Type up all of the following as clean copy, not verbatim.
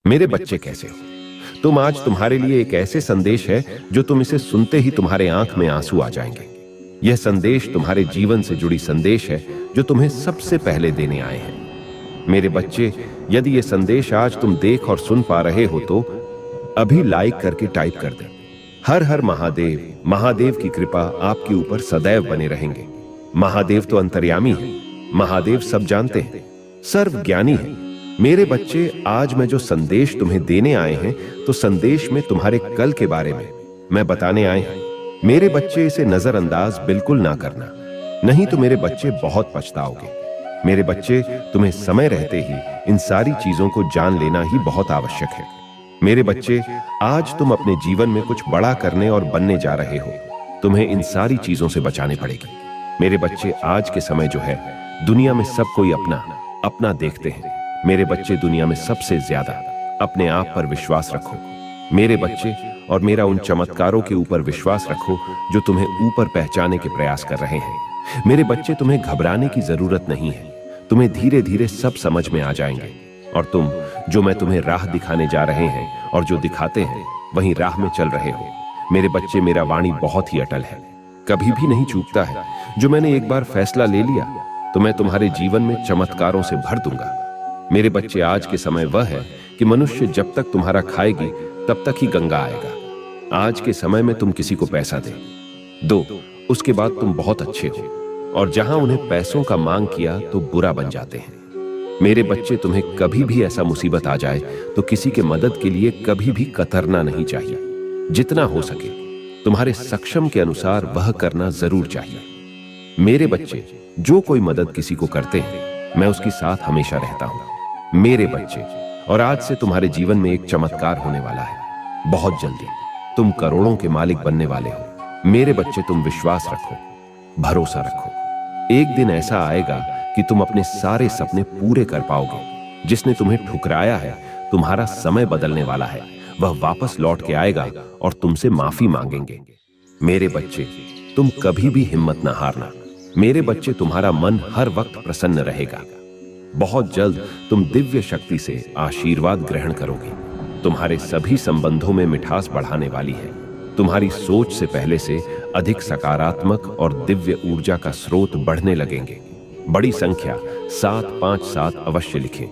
मेरे बच्चे कैसे हो? तुम आज तुम्हारे लिए एक ऐसे संदेश है जो तुम इसे सुनते ही तुम्हारे आंख में आंसू आ जाएंगे। यह संदेश तुम्हारे जीवन से जुड़ी संदेश है जो तुम्हें सबसे पहले देने आए हैं। मेरे बच्चे, यदि यह संदेश आज तुम देख और सुन पा रहे हो तो अभी लाइक करके टाइप कर दें। हर हर महादेव। महादेव की कृपा आपके ऊपर सदैव बने रहेंगे। महादेव तो अंतर्यामी है। महादेव सब जानते हैं, सर्वज्ञानी है। मेरे बच्चे, आज मैं जो संदेश तुम्हें देने आए हैं तो संदेश में तुम्हारे कल के बारे में मैं बताने आए हैं। मेरे बच्चे, इसे नजरअंदाज बिल्कुल ना करना, नहीं तो मेरे बच्चे बहुत पछताओगे। मेरे बच्चे, तुम्हें समय रहते ही इन सारी चीजों को जान लेना ही बहुत आवश्यक है। मेरे बच्चे, आज तुम अपने जीवन में कुछ बड़ा करने और बनने जा रहे हो। तुम्हें इन सारी चीजों से बचाने पड़ेगी। मेरे बच्चे, आज के समय जो है, दुनिया में सब कोई अपना अपना देखते हैं। मेरे बच्चे, दुनिया में सबसे ज्यादा अपने आप पर विश्वास रखो। मेरे बच्चे, और मेरा उन चमत्कारों के ऊपर विश्वास रखो जो तुम्हें ऊपर पहचाने के प्रयास कर रहे हैं। मेरे बच्चे, तुम्हें घबराने की जरूरत नहीं है। तुम्हें धीरे धीरे सब समझ में आ जाएंगे और तुम जो मैं तुम्हें राह दिखाने जा रहे हैं और जो दिखाते हैं वहीं राह में चल रहे हो। मेरे बच्चे, मेरा वाणी बहुत ही अटल है, कभी भी नहीं चूकता है। जो मैंने एक बार फैसला ले लिया तो मैं तुम्हारे जीवन में चमत्कारों से भर दूंगा। मेरे बच्चे, आज के समय वह है कि मनुष्य जब तक तुम्हारा खाएगी तब तक ही गंगा आएगा। आज के समय में तुम किसी को पैसा दो, उसके बाद तुम बहुत अच्छे हो, और जहां उन्हें पैसों का मांग किया तो बुरा बन जाते हैं। मेरे बच्चे, तुम्हें कभी भी ऐसा मुसीबत आ जाए तो किसी के मदद के लिए कभी भी कतरना नहीं चाहिए। जितना हो सके तुम्हारे सक्षम के अनुसार वह करना जरूर चाहिए। मेरे बच्चे, जो कोई मदद किसी को करते हैं मैं उसके साथ हमेशा रहता हूं। मेरे बच्चे, और आज से तुम्हारे जीवन में एक चमत्कार होने वाला है। बहुत जल्दी तुम करोड़ों के मालिक बनने वाले हो। मेरे बच्चे, तुम विश्वास रखो, भरोसा रखो। एक दिन ऐसा आएगा कि तुम अपने सारे सपने पूरे कर पाओगे। जिसने तुम्हें ठुकराया है, तुम्हारा समय बदलने वाला है। वह वापस लौट के आएगा और तुमसे माफी मांगेंगे। मेरे बच्चे, तुम कभी भी हिम्मत ना हारना। मेरे बच्चे, तुम्हारा मन हर वक्त प्रसन्न रहेगा। बहुत जल्द तुम दिव्य शक्ति से आशीर्वाद ग्रहण करोगे। तुम्हारे सभी संबंधों में मिठास बढ़ाने वाली है। तुम्हारी सोच से पहले से अधिक सकारात्मक और दिव्य ऊर्जा का स्रोत बढ़ने लगेंगे। बड़ी संख्या 757 अवश्य लिखें,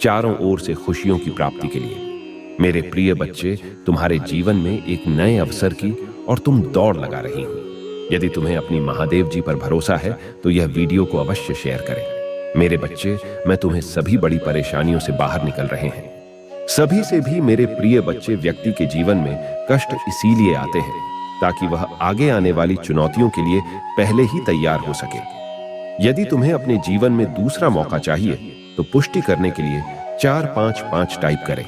चारों ओर से खुशियों की प्राप्ति के लिए। मेरे प्रिय बच्चे, तुम्हारे जीवन में एक नए अवसर की और तुम दौड़ लगा रही हो। यदि तुम्हें अपनी महादेव जी पर भरोसा है तो यह वीडियो को अवश्य शेयर करें। मेरे बच्चे, मैं तुम्हें सभी बड़ी परेशानियों से बाहर निकल रहे हैं। सभी से भी मेरे प्रिय बच्चे, व्यक्ति के जीवन में कष्ट इसीलिए आते हैं ताकि वह आगे आने वाली चुनौतियों के लिए पहले ही तैयार हो सके। यदि तुम्हें अपने जीवन में दूसरा मौका चाहिए तो पुष्टि करने के लिए 455 टाइप करें।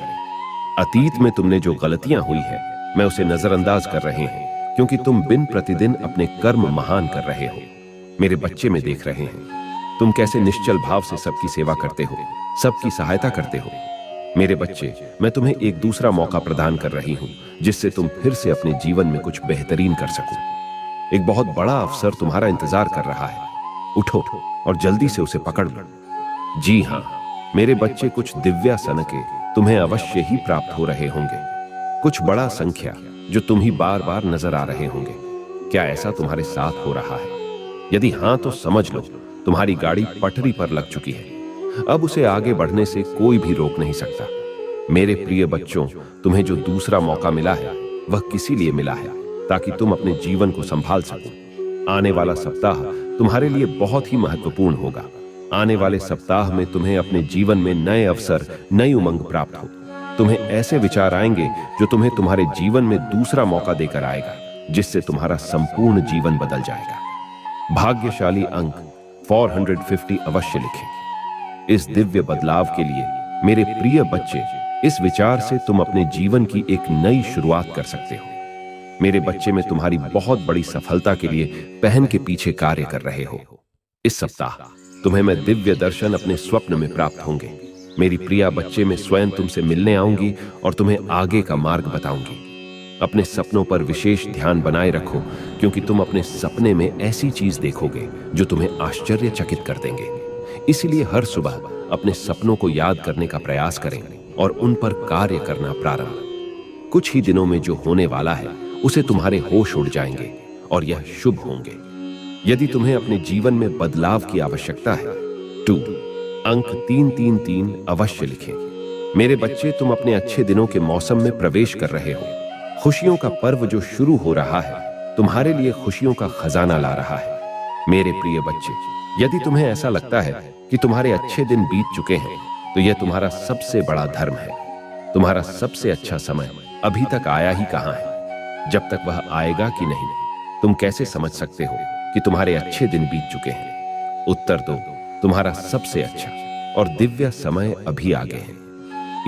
अतीत में तुमने जो गलतियां हुई है मैं उसे नजरअंदाज कर रहे हैं, क्योंकि तुम दिन प्रतिदिन अपने कर्म महान कर रहे हो। मेरे बच्चे, में देख रहे हैं तुम कैसे निश्चल भाव से सबकी सेवा करते हो, सबकी सहायता करते हो। मेरे बच्चे, मैं तुम्हें एक दूसरा मौका प्रदान कर रही हूं जिससे तुम फिर से अपने जीवन में कुछ बेहतरीन कर सको। एक बहुत बड़ा अवसर तुम्हारा इंतजार कर रहा है। उठो और जल्दी से उसे पकड़ लो। जी हां मेरे बच्चे, कुछ दिव्यासन के तुम्हें अवश्य ही प्राप्त हो रहे होंगे। कुछ बड़ा संख्या जो तुम ही बार बार नजर आ रहे होंगे। क्या ऐसा तुम्हारे साथ हो रहा है? यदि हां तो समझ लो तुम्हारी गाड़ी पटरी पर लग चुकी है। अब उसे आगे बढ़ने से कोई भी रोक नहीं सकता। मेरे प्रिय बच्चों, तुम्हें जो दूसरा मौका मिला है वह किसी लिए मिला है ताकि तुम अपने जीवन को संभाल सको। आने वाला सप्ताह तुम्हारे लिए बहुत ही महत्वपूर्ण होगा। आने वाले सप्ताह में तुम्हें अपने जीवन में नए अवसर, नई उमंग प्राप्त हो। तुम्हें ऐसे विचार आएंगे जो तुम्हें तुम्हारे जीवन में दूसरा मौका देकर आएगा, जिससे तुम्हारा संपूर्ण जीवन बदल जाएगा। भाग्यशाली अंक 450 अवश्य लिखें। इस दिव्य बदलाव के लिए मेरे प्रिय बच्चे, इस विचार से तुम अपने जीवन की एक नई शुरुआत कर सकते हो। मेरे बच्चे, में तुम्हारी बहुत बड़ी सफलता के लिए पहन के पीछे कार्य कर रहे हो। इस सप्ताह तुम्हें मैं दिव्य दर्शन अपने स्वप्न में प्राप्त होंगे। मेरी प्रिया बच्चे, में स्वयं तुमसे मिलने आऊंगी और तुम्हें आगे का मार्ग बताऊंगी। अपने सपनों पर विशेष ध्यान बनाए रखो, क्योंकि तुम अपने सपने में ऐसी चीज देखोगे जो तुम्हें आश्चर्यचकित कर देंगे। इसलिए हर सुबह अपने सपनों को याद करने का प्रयास करें और उन पर कार्य करना प्रारंभ। कुछ ही दिनों में जो होने वाला है उसे तुम्हारे होश उड़ जाएंगे और यह शुभ होंगे। यदि तुम्हें अपने जीवन में बदलाव की आवश्यकता है, 2 अंक 333 अवश्य लिखें। मेरे बच्चे, तुम अपने अच्छे दिनों के मौसम में प्रवेश कर रहे हो। खुशियों का पर्व जो शुरू हो रहा है तुम्हारे लिए खुशियों का खजाना ला रहा है। मेरे प्रिय बच्चे, यदि तुम्हें ऐसा लगता है कि तुम्हारे अच्छे दिन बीत चुके हैं तो यह तुम्हारा सबसे बड़ा धर्म है। तुम्हारा सबसे अच्छा समय अभी तक आया ही कहां है। जब तक वह आएगा कि नहीं, तुम कैसे समझ सकते हो कि तुम्हारे अच्छे दिन बीत चुके हैं? उत्तर दो, तुम्हारा सबसे अच्छा और दिव्य समय अभी आगे है।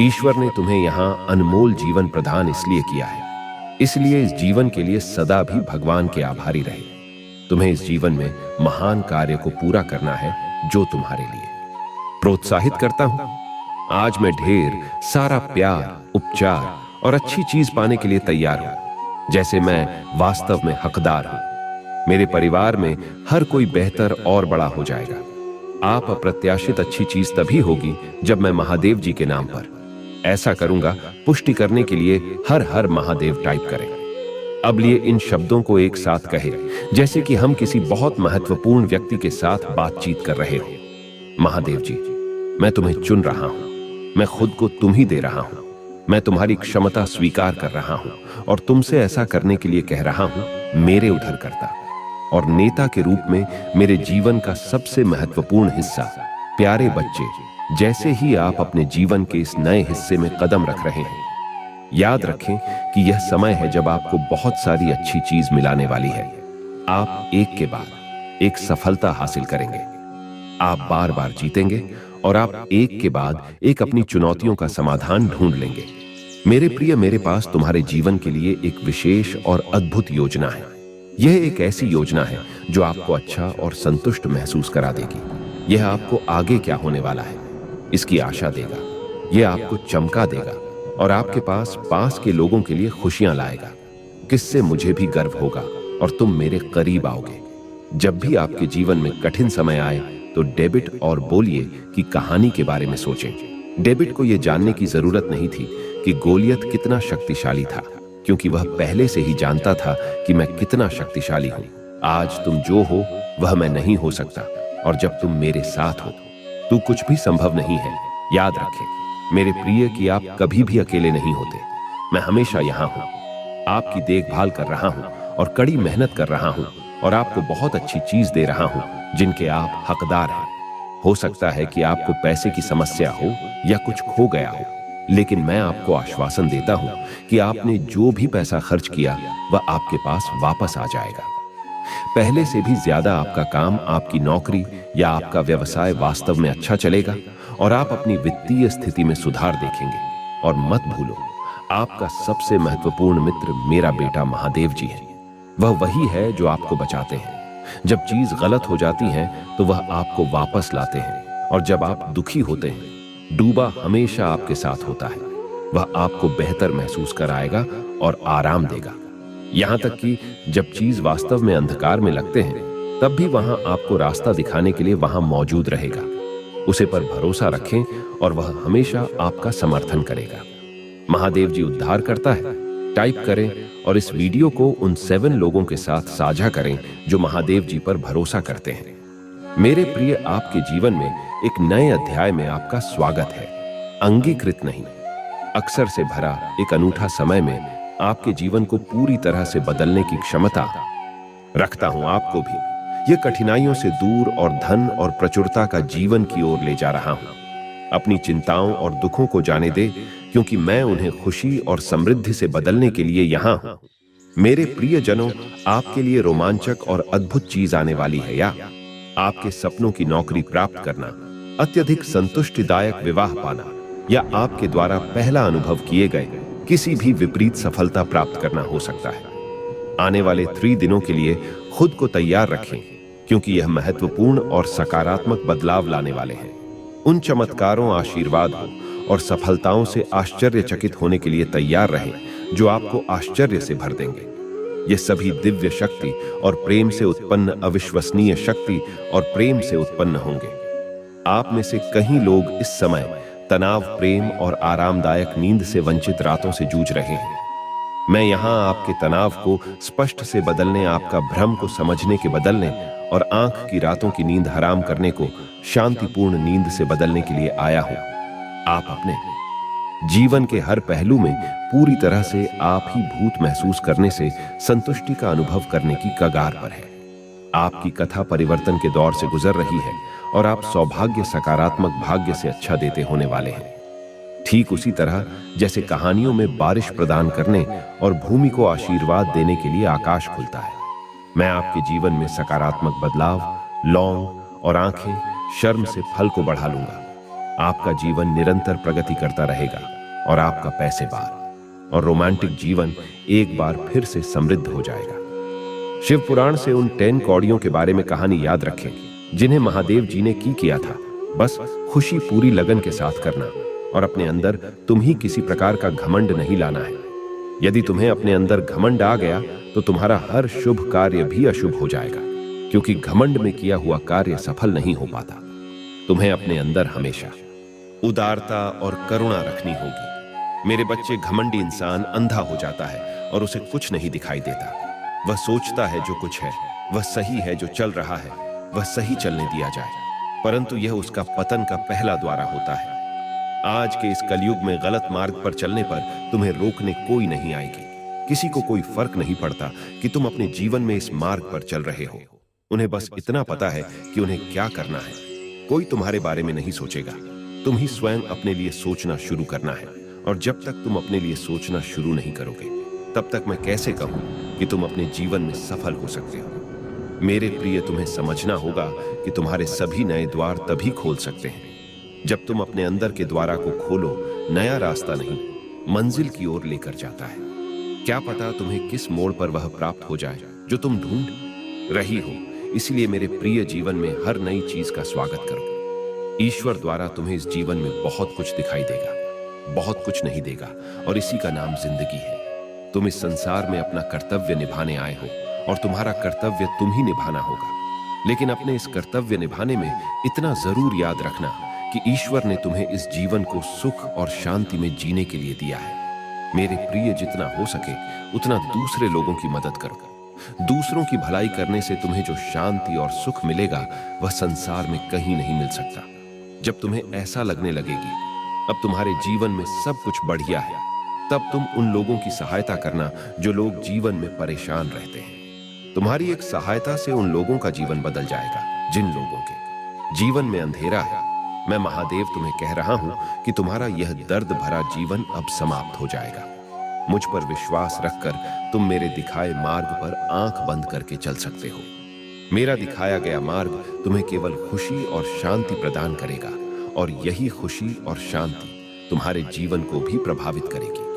ईश्वर ने तुम्हें यहां अनमोल जीवन प्रदान इसलिए किया है, इसलिए इस जीवन के लिए सदा भी भगवान के आभारी रहे। तुम्हें इस जीवन में महान कार्य को पूरा करना है जो तुम्हारे लिए प्रोत्साहित करता हूं। आज मैं ढेर सारा प्यार, उपचार और अच्छी चीज पाने के लिए तैयार हूं, जैसे मैं वास्तव में हकदार हूं। मेरे परिवार में हर कोई बेहतर और बड़ा हो जाएगा। आप अप्रत्याशित अच्छी चीज तभी होगी जब मैं महादेव जी के नाम पर ऐसा करूंगा। पुष्टि करने के लिए हर हर महादेव टाइप करें। अब लिए इन शब्दों को एक साथ कहे जैसे कि हम किसी बहुत महत्वपूर्ण व्यक्ति के साथ बातचीत कर रहे हो। महादेव जी, मैं तुम्हें चुन रहा हूं। मैं खुद को तुम ही दे रहा हूं। मैं तुम्हारी क्षमता स्वीकार कर रहा हूं और तुमसे ऐसा करने के लिए कह रहा हूं। मेरे उद्धारकर्ता और नेता के रूप में मेरे जीवन का सबसे महत्वपूर्ण हिस्सा, प्यारे बच्चे, जैसे ही आप अपने जीवन के इस नए हिस्से में कदम रख रहे हैं, याद रखें कि यह समय है जब आपको बहुत सारी अच्छी चीज मिलाने वाली है। आप एक के बाद एक सफलता हासिल करेंगे। आप बार बार जीतेंगे और आप एक के बाद एक अपनी चुनौतियों का समाधान ढूंढ लेंगे। मेरे प्रिय, मेरे पास तुम्हारे जीवन के लिए एक विशेष और अद्भुत योजना है। यह एक ऐसी योजना है जो आपको अच्छा और संतुष्ट महसूस करा देगी। यह आपको आगे क्या होने वाला है इसकी आशा देगा। यह आपको चमका देगा और आपके पास के लोगों के लिए खुशियां लाएगा, किससे मुझे भी गर्व होगा और तुम मेरे करीब आओगे। जब भी आपके जीवन में कठिन समय आए तो डेविड और बोलिए की कहानी के बारे में सोचें। डेविड को यह जानने की जरूरत नहीं थी कि गोलियत कितना शक्तिशाली था, क्योंकि वह पहले से ही जानता था कि मैं कितना शक्तिशाली हूं। आज तुम जो हो वह मैं नहीं हो सकता, और जब तुम मेरे साथ हो तो कुछ भी संभव नहीं है। याद रखें मेरे प्रिय कि आप कभी भी अकेले नहीं होते। मैं हमेशा यहां हूं, आपकी देखभाल कर रहा हूं और कड़ी मेहनत कर रहा हूं और आपको बहुत अच्छी चीज दे रहा हूं जिनके आप हकदार हैं। हो सकता है कि आपको पैसे की समस्या हो या कुछ खो गया हो, लेकिन मैं आपको आश्वासन देता हूं कि आपने जो भी पैसा खर्च किया वह आपके पास वापस आ जाएगा। पहले से भी ज्यादा आपका काम, आपकी नौकरी या आपका व्यवसाय वास्तव में अच्छा चलेगा और आप अपनी वित्तीय स्थिति में सुधार देखेंगे। और मत भूलो, आपका सबसे महत्वपूर्ण मित्र मेरा बेटा महादेव जी है। वह वही है जो आपको बचाते हैं। जब चीज गलत हो जाती है तो वह आपको वापस लाते हैं, और जब आप दुखी होते हैं, डूबा हमेशा आपके साथ होता है। वह आपको बेहतर महसूस कराएगा और आराम देगा। यहां तक कि जब चीज वास्तव में अंधकार में लगते हैं तब भी वहां आपको रास्ता दिखाने के लिए वहां मौजूद रहेगा। उसे पर भरोसा रखें और वह हमेशा आपका समर्थन करेगा। महादेव जी उद्धार करता है टाइप करें और इस वीडियो को उन 7 लोगों के साथ साझा करें जो महादेव जी पर भरोसा करते हैं। मेरे प्रिय, आपके जीवन में एक नए अध्याय में आपका स्वागत है। अंगीकृत नहीं, अक्सर से भरा एक अनूठा समय में आपके जीवन को पूरी तरह से बदलने की क्षमता रखता हूं। आपको भी यह कठिनाइयों से दूर और धन और प्रचुरता का जीवन की ओर ले जा रहा हूं। अपनी चिंताओं और दुखों को जाने दे, क्योंकि मैं उन्हें खुशी और समृद्धि से बदलने के लिए यहां हूं। मेरे प्रियजनों, आपके लिए रोमांचक और अद्भुत चीज आने वाली है। या आपके सपनों की नौकरी प्राप्त करना, अत्यधिक संतुष्टिदायक विवाह पाना, या आपके द्वारा पहला अनुभव किए गए किसी भी विपरीत सफलता प्राप्त करना हो सकता है। आने वाले 3 दिनों के लिए खुद को तैयार रखें, क्योंकि यह महत्वपूर्ण और सकारात्मक बदलाव लाने वाले हैं। उन चमत्कारों, आशीर्वादों और सफलताओं से आश्चर्यचकित होने के लिए तैयार रहें जो आपको आश्चर्य से भर देंगे। ये सभी दिव्य शक्ति और प्रेम से उत्पन्न, अविश्वसनीय शक्ति और प्रेम से उत्पन्न होंगे। आप में से कई लोग इस समय तनाव, प्रेम और आरामदायक नींद से वंचित रातों से जूझ रहे हैं। मैं यहाँ आपके तनाव को स्पष्ट से बदलने, आपका भ्रम को समझने के बदलने और आंख की रातों की नींद हराम करने को शांतिपूर्ण नींद से बदलने के लिए आया हूं। आप अपने जीवन के हर पहलू में पूरी तरह से आप ही भूत महसूस करने से संतुष्टि का अनुभव करने की कगार पर है। आपकी कथा परिवर्तन के दौर से गुजर रही है और आप सौभाग्य, सकारात्मक भाग्य से अच्छा देते होने वाले हैं। ठीक उसी तरह जैसे कहानियों में बारिश प्रदान करने और भूमि को आशीर्वाद देने के लिए आकाश खुलता है, मैं आपके जीवन में सकारात्मक बदलाव, लौंग और आंखें शर्म से फल को बढ़ा लूंगा। आपका जीवन निरंतर प्रगति करता रहेगा और आपका पैसे बार और रोमांटिक जीवन एक बार फिर से समृद्ध हो जाएगा। शिव पुराण से उन 10 कौड़ियों के बारे में कहानी याद रखें जिन्हें महादेव जी ने किया था। बस खुशी पूरी लगन के साथ करना और अपने अंदर तुम ही किसी प्रकार का घमंड नहीं लाना है। यदि तुम्हें अपने अंदर घमंड आ गया तो तुम्हारा हर शुभ कार्य भी अशुभ हो जाएगा, क्योंकि घमंड में किया हुआ कार्य सफल नहीं हो पाता। तुम्हें अपने अंदर हमेशा उदारता और करुणा रखनी होगी। मेरे बच्चे, घमंडी इंसान अंधा हो जाता है और उसे कुछ नहीं दिखाई देता। वह सोचता है जो कुछ है वह सही है, जो चल रहा है वह सही चलने दिया जाए, परंतु यह उसका पतन का पहला द्वारा होता है। आज के इस कलयुग में गलत मार्ग पर चलने पर तुम्हें रोकने कोई नहीं आएगी। किसी को कोई फर्क नहीं पड़ता कि तुम अपने जीवन में इस मार्ग पर चल रहे हो। उन्हें बस इतना पता है कि उन्हें क्या करना है। कोई तुम्हारे बारे में नहीं सोचेगा, तुम ही स्वयं अपने लिए सोचना शुरू करना है। और जब तक तुम अपने लिए सोचना शुरू नहीं करोगे, तब तक मैं कैसे कहूं कि तुम अपने जीवन में सफल हो सकते हो। मेरे प्रिय, तुम्हें समझना होगा कि तुम्हारे सभी नए द्वार तभी खोल सकते हैं जब तुम अपने अंदर के द्वारा को खोलो। नया रास्ता नहीं, मंजिल की ओर लेकर जाता है। क्या पता तुम्हें किस मोड़ पर वह प्राप्त हो जाए जो तुम ढूंढ रही हो। इसलिए मेरे प्रिय, जीवन में हर नई चीज का स्वागत करो। ईश्वर द्वारा तुम्हें इस जीवन में बहुत कुछ दिखाई देगा, बहुत कुछ नहीं देगा, और इसी का नाम जिंदगी है। तुम इस संसार में अपना कर्तव्य निभाने आए हो और तुम्हारा कर्तव्य तुम ही निभाना होगा। लेकिन अपने इस कर्तव्य निभाने में इतना जरूर याद रखना कि ईश्वर ने तुम्हें इस जीवन को सुख और शांति में जीने के लिए दिया है। मेरे प्रिय, जितना हो सके उतना दूसरे लोगों की मदद करो। दूसरों की भलाई करने से तुम्हें जो शांति और सुख मिलेगा वह संसार में कहीं नहीं मिल सकता। जब तुम्हें ऐसा लगने लगेगी अब तुम्हारे जीवन में सब कुछ बढ़िया है, तब तुम उन लोगों की सहायता करना जो लोग जीवन में परेशान रहते हैं। तुम्हारी एक सहायता से उन लोगों का जीवन बदल जाएगा जिन लोगों के जीवन में अंधेरा है। मैं महादेव तुम्हें कह रहा हूं कि तुम्हारा यह दर्द भरा जीवन अब समाप्त हो जाएगा। मुझ पर विश्वास रखकर तुम मेरे दिखाए मार्ग पर आंख बंद करके चल सकते हो। मेरा दिखाया गया मार्ग तुम्हें केवल खुशी और शांति प्रदान करेगा, और यही खुशी और शांति तुम्हारे जीवन को भी प्रभावित करेगी।